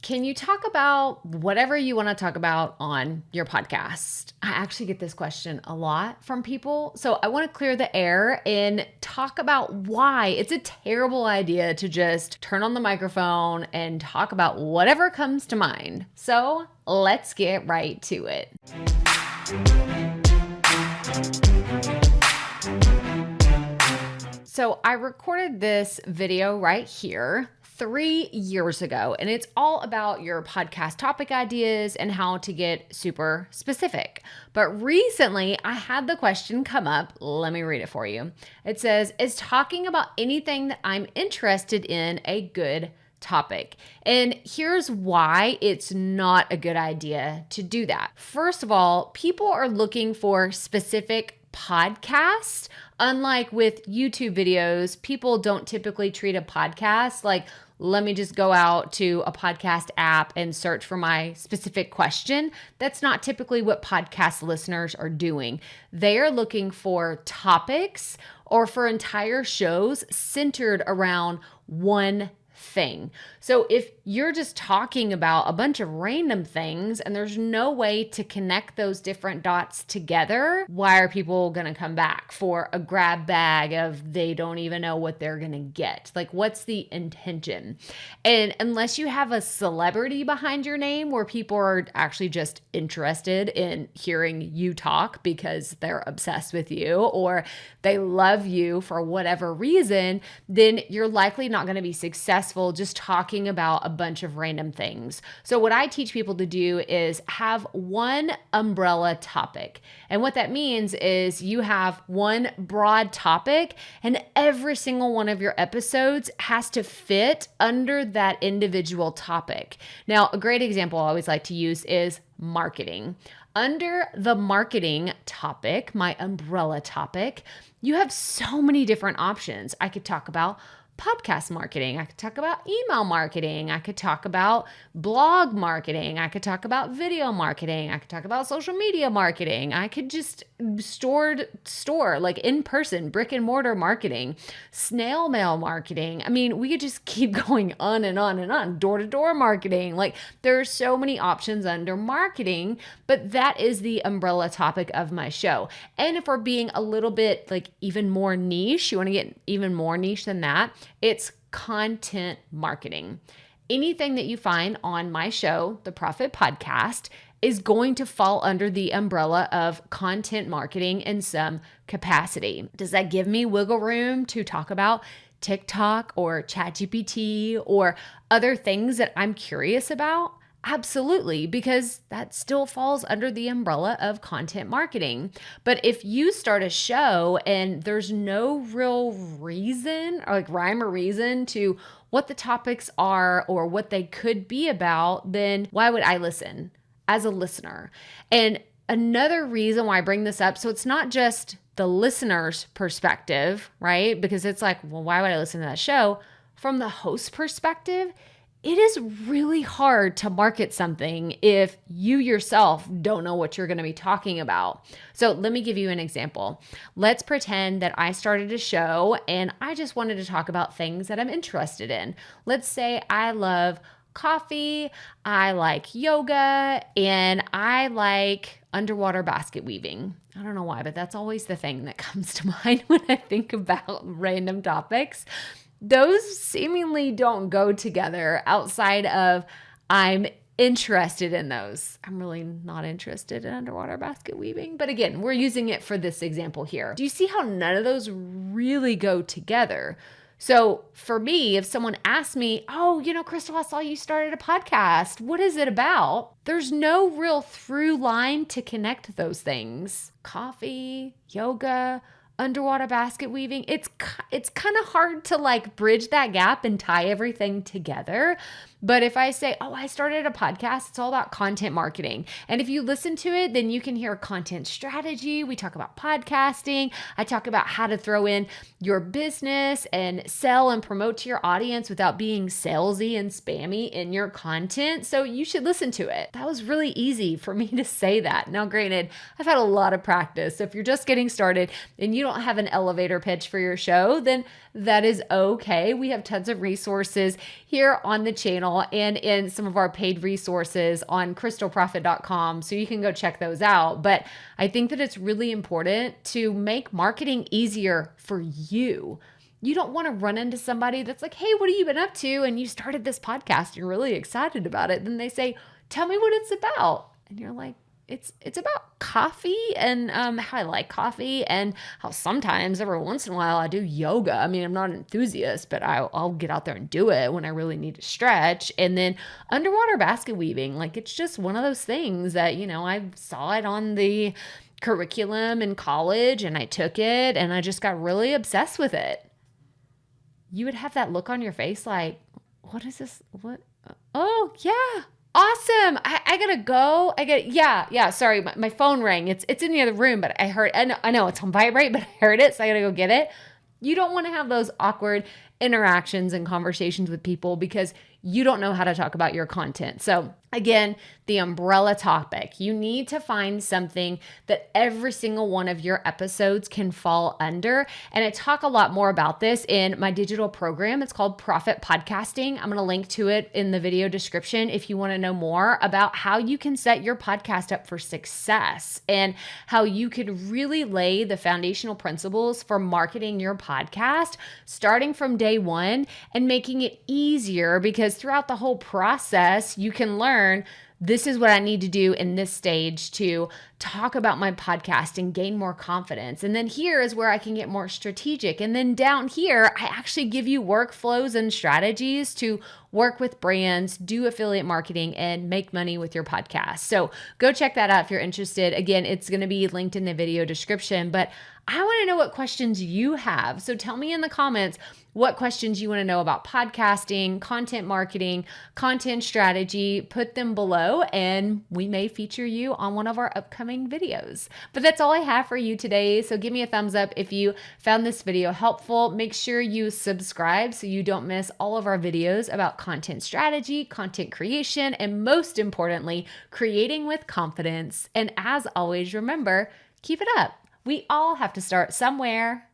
can you talk about whatever you want to talk about on your podcast? I actually get this question a lot from people. So I want to clear the air and talk about why it's a terrible idea to just turn on the microphone and talk about whatever comes to mind. So let's get right to it. So I recorded this video right here 3 years ago, and it's all about your podcast topic ideas and how to get super specific. But recently I had the question come up. Let me read it for you. It says, is talking about anything that I'm interested in a good topic? And here's why it's not a good idea to do that. First of all, people are looking for specific podcasts. Unlike with YouTube videos, people don't typically treat a podcast like, let me just go out to a podcast app and search for my specific question. That's not typically what podcast listeners are doing. They are looking for topics or for entire shows centered around one thing. So if you're just talking about a bunch of random things and there's no way to connect those different dots together, why are people going to come back for a grab bag of they don't even know what they're going to get? Like, what's the intention? And unless you have a celebrity behind your name where people are actually just interested in hearing you talk because they're obsessed with you or they love you for whatever reason, then you're likely not going to be successful just talking about a bunch of random things. So what I teach people to do is have one umbrella topic. And what that means is you have one broad topic and every single one of your episodes has to fit under that individual topic. Now, a great example I always like to use is marketing. Under the marketing topic, my umbrella topic, you have so many different options. I could talk about podcast marketing. I could talk about email marketing. I could talk about blog marketing. I could talk about video marketing. I could talk about social media marketing. I could just store like in-person brick and mortar marketing, snail mail marketing. I mean, we could just keep going on and on and on. Door-to-door marketing. Like, there are so many options under marketing, but that is the umbrella topic of my show. And if we're being a little bit like even more niche, you want to get even more niche than that, it's content marketing. Anything that you find on my show, the Proffitt Podcast, is going to fall under the umbrella of content marketing in some capacity. Does that give me wiggle room to talk about TikTok or ChatGPT or other things that I'm curious about? Absolutely, because that still falls under the umbrella of content marketing. But if you start a show and there's no real reason or like rhyme or reason to what the topics are or what they could be about, then why would I listen as a listener? And another reason why I bring this up, so it's not just the listener's perspective, right? Because it's like, well, why would I listen to that show? From the host perspective, it is really hard to market something if you yourself don't know what you're going to be talking about. So let me give you an example. Let's pretend that I started a show and I just wanted to talk about things that I'm interested in. Let's say I love coffee, I like yoga, and I like underwater basket weaving. I don't know why, but that's always the thing that comes to mind when I think about random topics. Those seemingly don't go together outside of I'm interested in those. I'm really not interested in underwater basket weaving. But again, we're using it for this example here. Do you see how none of those really go together? So for me, if someone asks me, oh, Crystal, I saw you started a podcast. What is it about? There's no real through line to connect those things. Coffee, yoga, underwater basket weaving. It's kind of hard to like bridge that gap and tie everything together. But if I say, oh, I started a podcast, it's all about content marketing. And if you listen to it, then you can hear content strategy. We talk about podcasting. I talk about how to throw in your business and sell and promote to your audience without being salesy and spammy in your content. So you should listen to it. That was really easy for me to say that. Now, granted, I've had a lot of practice. So if you're just getting started and you don't have an elevator pitch for your show, then that is okay. We have tons of resources here on the channel channel and in some of our paid resources on crystalproffitt.com. So you can go check those out. But I think that it's really important to make marketing easier for you. You don't want to run into somebody that's like, hey, what have you been up to? And you started this podcast, you're really excited about it. Then they say, tell me what it's about. And you're like, it's about coffee and how I like coffee and how sometimes every once in a while I do yoga. I mean, I'm not an enthusiast, but I'll get out there and do it when I really need to stretch. And then underwater basket weaving, like it's just one of those things that, I saw it on the curriculum in college and I took it and I just got really obsessed with it. You would have that look on your face like, what is this? What? Oh, yeah. Awesome. I gotta go. Yeah. Sorry. My phone rang. It's in the other room, but I heard, I know it's on vibrate, but I heard it. So I gotta go get it. You don't want to have those awkward interactions and conversations with people because you don't know how to talk about your content. So again, the umbrella topic, you need to find something that every single one of your episodes can fall under. And I talk a lot more about this in my digital program. It's called Proffitt Podcasting. I'm going to link to it in the video description if you want to know more about how you can set your podcast up for success and how you could really lay the foundational principles for marketing your podcast starting from day one and making it easier because throughout the whole process, you can learn this is what I need to do in this stage to talk about my podcast and gain more confidence. And then here is where I can get more strategic. And then down here, I actually give you workflows and strategies to work with brands, do affiliate marketing, and make money with your podcast. So go check that out if you're interested. Again, it's going to be linked in the video description, but I want to know what questions you have. So tell me in the comments what questions you want to know about podcasting, content marketing, content strategy. Put them below and we may feature you on one of our upcoming videos. But that's all I have for you today. So give me a thumbs up if you found this video helpful. Make sure you subscribe so you don't miss all of our videos about content strategy, content creation, and most importantly, creating with confidence. And as always, remember, keep it up. We all have to start somewhere.